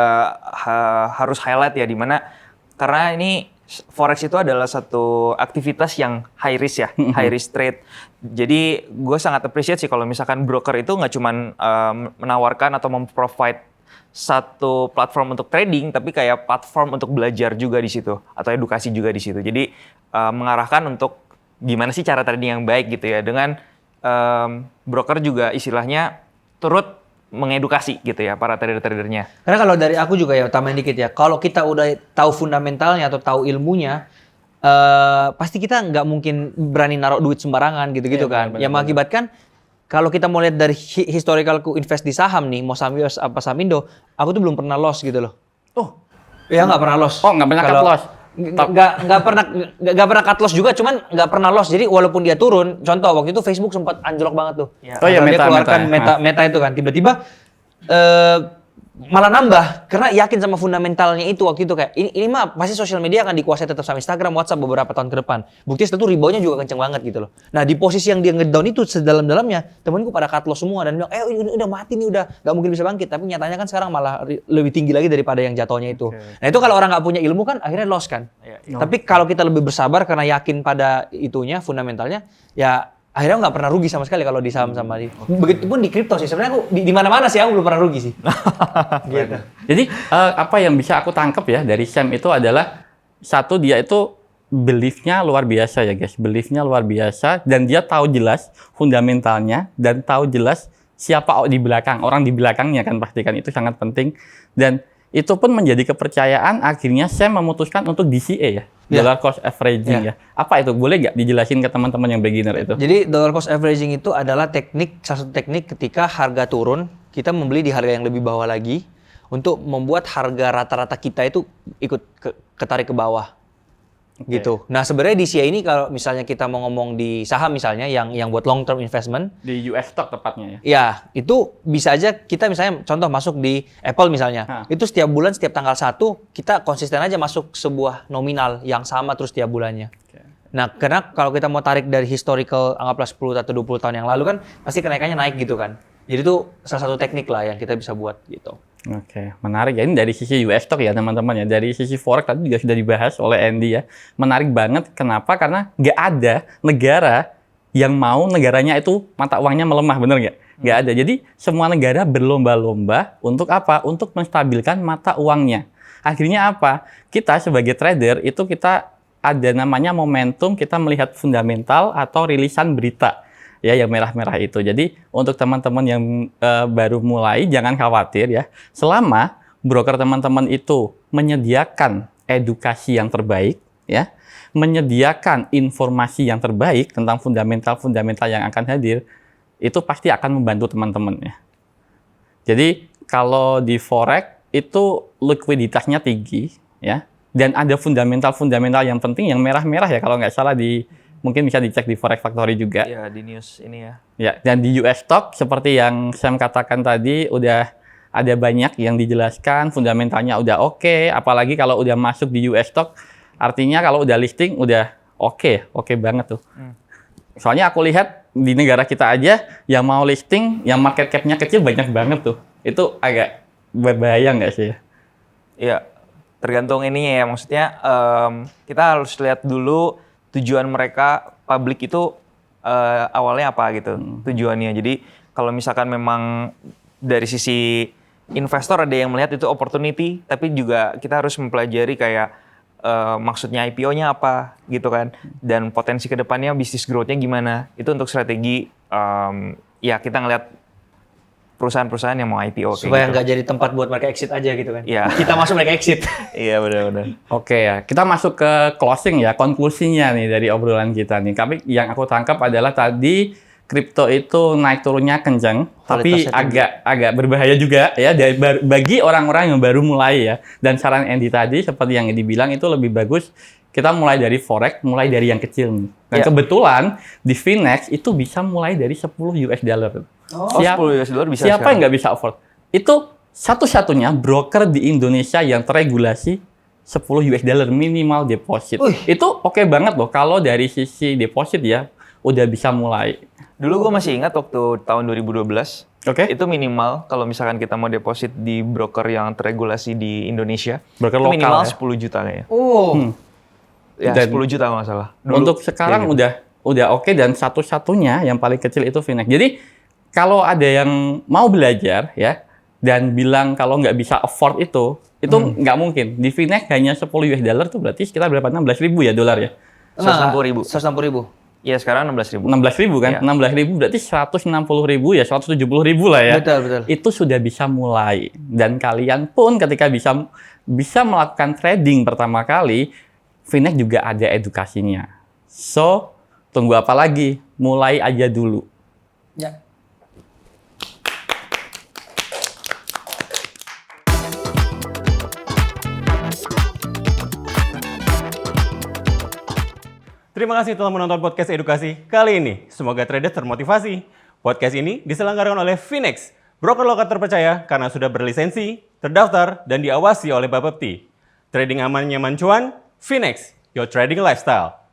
harus highlight ya, dimana karena ini Forex itu adalah satu aktivitas yang high risk ya, high risk trade. Jadi gue sangat appreciate sih kalau misalkan broker itu nggak cuman menawarkan atau memprovide satu platform untuk trading, tapi kayak platform untuk belajar juga di situ atau edukasi juga di situ. Jadi mengarahkan untuk gimana sih cara trading yang baik gitu ya. Dengan broker juga istilahnya turut mengedukasi gitu ya para trader-tradernya.
Karena kalau dari aku juga ya, tambahin dikit ya. Kalau kita udah tahu fundamentalnya atau tahu ilmunya, pasti kita nggak mungkin berani naruh duit sembarangan gitu-gitu kan. Yang mengakibatkan kalau kita mau lihat dari historicalku invest di saham nih, mau saham US apa saham Indo, aku tuh belum pernah loss gitu loh.
Oh,
ya nggak pernah loss.
nggak pernah cut loss.
Nggak pernah cut loss juga, cuman nggak pernah loss. Jadi walaupun dia turun, contoh waktu itu Facebook sempat anjlok banget tuh.
Oh iya,
dia keluarkan
Meta.
meta itu kan, tiba-tiba malah nambah karena yakin sama fundamentalnya itu waktu itu kayak ini mah pasti sosial media akan dikuasai tetap sama Instagram, WhatsApp beberapa tahun ke depan. Bukti itu reboundnya juga kenceng banget gitu loh. Nah di posisi yang dia ngedown itu sedalam-dalamnya temenku pada cut loss semua dan bilang udah mati nih, udah nggak mungkin bisa bangkit. Tapi nyatanya kan sekarang malah lebih tinggi lagi daripada yang jatuhnya itu. Nah itu kalau orang nggak punya ilmu kan akhirnya loss kan. Tapi kalau kita lebih bersabar karena yakin pada itunya fundamentalnya ya akhirnya aku nggak pernah rugi sama sekali kalau di saham sama di. Begitupun di kripto sih. Sebenarnya aku di mana-mana sih aku belum pernah rugi sih. Gitu.
Jadi apa yang bisa aku tangkap ya dari Sam itu adalah satu, dia itu belief-nya luar biasa ya guys. Belief-nya luar biasa dan dia tahu jelas fundamentalnya dan tahu jelas siapa di belakang, orang di belakangnya kan pastikan itu sangat penting. Dan itu pun menjadi kepercayaan akhirnya Sam memutuskan untuk DCA ya. Dollar cost averaging ya. Apa itu? Boleh nggak dijelasin ke teman-teman yang beginner itu?
Jadi dollar cost averaging itu adalah salah satu teknik ketika harga turun, kita membeli di harga yang lebih bawah lagi untuk membuat harga rata-rata kita itu ikut ketarik ke bawah. Gitu. Nah, sebenarnya DCA ini kalau misalnya kita mau ngomong di saham misalnya yang buat long term investment
Di US stock tepatnya ya.
ya, itu bisa aja kita misalnya contoh masuk di Apple misalnya. Itu setiap bulan setiap tanggal 1 kita konsisten aja masuk sebuah nominal yang sama terus setiap bulannya. Nah, karena kalau kita mau tarik dari historical anggaplah 10 atau 20 tahun yang lalu kan pasti kenaikannya naik gitu kan. Jadi itu salah satu teknik lah yang kita bisa buat gitu.
Oke, menarik ya. Ini dari sisi US stock ya teman-teman ya. Dari sisi forex tadi juga sudah dibahas oleh Andy ya. Menarik banget. Kenapa? Karena nggak ada negara yang mau negaranya itu mata uangnya melemah, bener nggak? Nggak ada. Jadi semua negara berlomba-lomba untuk apa? Untuk menstabilkan mata uangnya. Akhirnya apa? Kita sebagai trader itu kita ada namanya momentum, kita melihat fundamental atau rilisan berita. Ya, yang merah-merah itu. Jadi untuk teman-teman yang baru mulai jangan khawatir ya. Selama broker teman-teman itu menyediakan edukasi yang terbaik ya, menyediakan informasi yang terbaik tentang fundamental-fundamental yang akan hadir, itu pasti akan membantu teman-teman ya. Jadi kalau di forex itu likuiditasnya tinggi ya, dan ada fundamental-fundamental yang penting yang merah-merah ya kalau nggak salah mungkin bisa dicek di Forex Factory juga.
Iya, di news ini ya.
Ya, dan di US stock seperti yang Sam katakan tadi udah ada banyak yang dijelaskan, fundamentalnya udah oke, apalagi kalau udah masuk di US stock artinya kalau udah listing udah oke banget tuh. Soalnya aku lihat di negara kita aja yang mau listing yang market cap-nya kecil banyak banget tuh. Itu agak berbahaya nggak sih?
Iya, tergantung ininya ya. Maksudnya kita harus lihat dulu tujuan mereka publik itu awalnya apa gitu tujuannya. Jadi kalau misalkan memang dari sisi investor ada yang melihat itu opportunity, tapi juga kita harus mempelajari kayak maksudnya IPO-nya apa gitu kan, dan potensi kedepannya bisnis growth-nya gimana. Itu untuk strategi ya kita ngelihat perusahaan-perusahaan yang mau IPO
Supaya
kayak
nggak jadi tempat buat mereka exit aja gitu kan.
Iya.
Kita masuk mereka exit.
Iya, benar-benar.
Oke ya, kita masuk ke closing ya, konklusinya nih dari obrolan kita nih. Tapi yang aku tangkap adalah tadi kripto itu naik turunnya kencang, tapi agak berbahaya juga ya bagi orang-orang yang baru mulai ya. Dan saran Andy tadi seperti yang dibilang itu lebih bagus kita mulai dari forex, mulai dari yang kecil nih. Dan kebetulan di Finex itu bisa mulai dari 10 US dollar.
$10 bisa.
Siapa yang nggak bisa afford? Itu satu-satunya broker di Indonesia yang terregulasi 10 US dollar minimal deposit. Itu oke banget loh kalau dari sisi deposit ya udah bisa mulai.
Dulu gue masih ingat waktu tahun 2012.
Oke.
Itu minimal kalau misalkan kita mau deposit di broker yang terregulasi di Indonesia.
Broker
itu
lokal
minimal
ya?
10 juta kayaknya. Ya,
Dan
10 juta kalau nggak salah. Dulu,
untuk sekarang
kayak gitu.
udah oke, dan satu-satunya yang paling kecil itu Finex. Jadi kalau ada yang mau belajar ya dan bilang kalau nggak bisa afford itu nggak mungkin. Di Finex hanya 10 US dollar tuh berarti sekitar berapa? 16.000 ya dolar ya?
160.000.
160.000.
Iya, sekarang 16.000.
16.000 kan?
Iya.
16.000 berarti 160.000 ya, 170.000 lah ya.
Betul.
Itu sudah bisa mulai. Dan kalian pun ketika bisa melakukan trading pertama kali, Finex juga ada edukasinya. So, tunggu apa lagi? Mulai aja dulu.
Ya.
Terima kasih telah menonton podcast edukasi kali ini. Semoga trader termotivasi. Podcast ini diselenggarakan oleh Finex, broker lokal terpercaya karena sudah berlisensi, terdaftar, dan diawasi oleh Bapepti. Trading aman nyaman cuan, Finex, your trading lifestyle.